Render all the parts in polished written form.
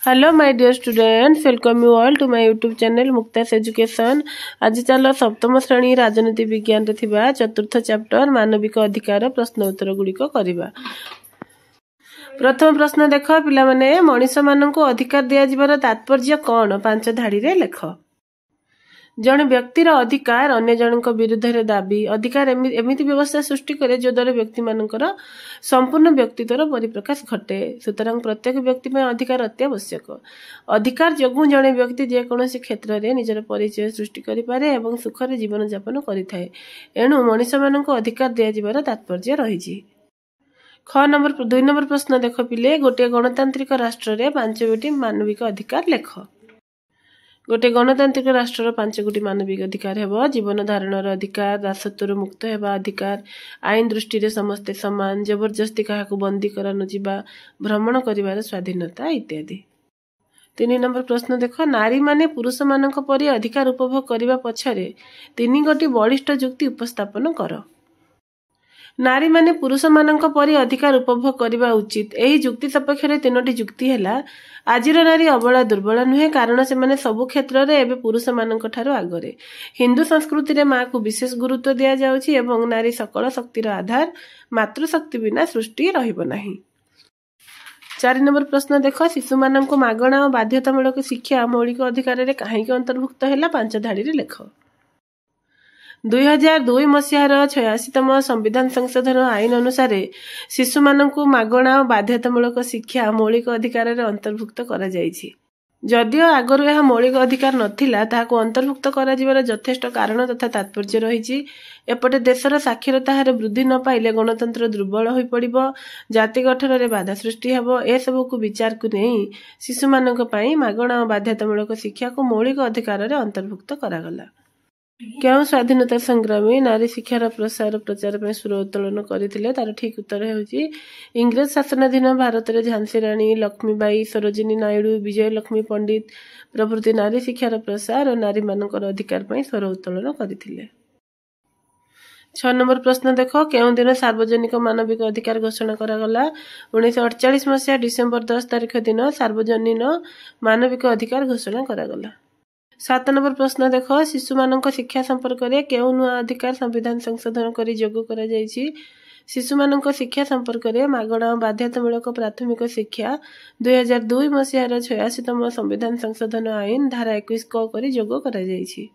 Hello my dear students, welcome you all to my YouTube channel Mukta's education. आज चलो सप्तम श्रेणी राजनीति विज्ञान रे थिबा चतुर्थ चैप्टर मानविक अधिकार प्रश्न उत्तर गुड़िक करबा। प्रथम प्रश्न देख पिला माने मनीष माननकु अधिकार दिया जिबार तात्पर्य कोन? 5 धाड़ी रे लेख। जड़े व्यक्तिर अधिकार अन्य जनक विरुद्ध रे दाबी अधिकार एमिति व्यवस्था सृष्टि करे जो द्वारा व्यक्ति मानकर संपूर्ण व्यक्तित्वर परिप्रकाश घटे। सुतरां प्रत्येक व्यक्ति में अधिकार अत्यावश्यक। अधिकार जोगु जड़े व्यक्ति जेकोसी क्षेत्र में निजर परिचय सृष्टि करि पारे एवं सुखरे जीवन यापन करिथाए। एणु मनीष मानक अधिकार दिया जिबार तात्पर्य रहिछि। ख नंबर 2 नंबर प्रश्न देख पिले गोटे गणतांत्रिक राष्ट्र रे 5 मानविक अधिकार लेख। गोटे गणतांत्रिक राष्ट्र 5 मानविक अधिकार हेबो। जीवन धारणर अधिकार, दासत्वर मुक्त हेबा अधिकार, आईन दृष्टि रे समस्ते समान, जबरदस्ती काहाकु बंदी करा न जिबा, भ्रमण करिवार स्वाधीनता इत्यादि। 3 नंबर प्रश्न देख नारी माने पुरुष मानक परि अधिकार उपभोग करिवा पछरे 3 गोटी बलिष्ठ जुक्ति उपस्थापन कर। नारी माने पुरुष मानक परि अधिकार उपभोग करने उचित। यही जुक्ति सपक्ष 3टी जुक्ति है। आजिर नारी अबला दुर्बल नुहे कारण से माने सबु क्षेत्र रे एबे पुरुष मानक ठारो आगरे। हिंदू संस्कृति रे माँ को विशेष गुरुत्व दिया जाउछि एवं नारी सकल शक्तिर आधार, मातृशक्ति बिना सृष्टि रहिबो नाही। 4 नंबर प्रश्न देख शिशु मानक मागणा और बाध्यतामूलक शिक्षा मौलिक अधिकार रे काहेकि अंतर्भुक्त हैला 5 धाड़ी रे लेख। 2002 मसीहार 86तम संविधान संशोधन आईन अनुसार शिशु मानक मागणा और बाध्यतामूलक शिक्षा मौलिक अधिकार रे अंतर्भुक्त करा जायछि। जदियो आगरु यह मौलिक अधिकार नथिला ताहाको अंतर्भुक्त करा जिबार यथेष्ट कारण तथा तात्पर्य रहिछि। एपटे देशर साक्षरता हार वृद्धि न पाइले गणतंत्र दुर्बल होई पड़िबो, जाति गठन रे बाधा सृष्टि हेबो। ए सब को विचार को नहीं शिशु मानक पई मागणा और बाध्यतामूलक शिक्षा को मौलिक अधिकार रे अंतर्भुक्त करागला। क्यों स्वाधीनता संग्रामी नारी शिक्षार प्रसार प्रचार में सुर उत्तोलन करथिले? तार ठीक उत्तर हेउछि इंग्रेज शासनाधीन भारत रे झांसी रानी लक्ष्मीबाई, सरोजिनी नायडू, विजय लक्ष्मी पंडित प्रभृति नारी शिक्षार प्रसार और नारी मानकर अधिकार पई स्वर उत्तोलन करथिले। 6 नंबर प्रश्न देख केउं दिन सार्वजनिक मानविक अधिकार घोषणा करागला? 1948 मसीहा डिसेम्बर 10 तारिख दिन सार्वजनीन मानविक अधिकार घोषणा करागला। 7 नंबर प्रश्न देख शिशु मानक शिक्षा संपर्क में केउं नुआ अधिकार संविधान संशोधन करी जोग करा जायछि? शिशु मानक शिक्षा संपर्क में मागणा और बाध्यतामूलक प्राथमिक शिक्षा 2002 मसीहार 86तम संविधान संशोधन आईन धारा 21 क करी जोग करा जायछि।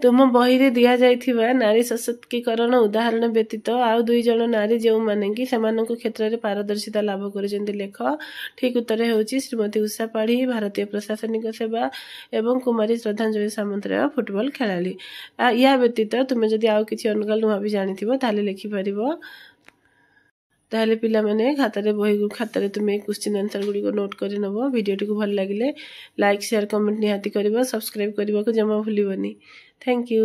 तुम बही रे दिया जाइथिबा नारी सशक्तिकरण उदाहरण व्यतीत आउ 2 जण नारी जो माने कि सेमानक क्षेत्र में पारदर्शिता लाभ करिसेंती लेख। ठीक उत्तर हेउछि श्रीमती उषा पाढ़ी भारतीय प्रशासनिक सेवा एवं कुमारी श्रद्धांजलि सामंतराय फुटबॉल खेलाड़ी। या व्यतीत तुम जदि आउ किछि अनगा नुआ भी जानिथिबो ताले लिखि परिबो। ताहले पिला माने खातारे बही खातारे तुमे क्वेश्चन आंसर गुडी को नोट करि नबो। वीडियोटी को भल लागिले लाइक शेयर कमेंट निहाती करिबो, सब्सक्राइब करिबा को जमा भूलिबोनी। Thank you.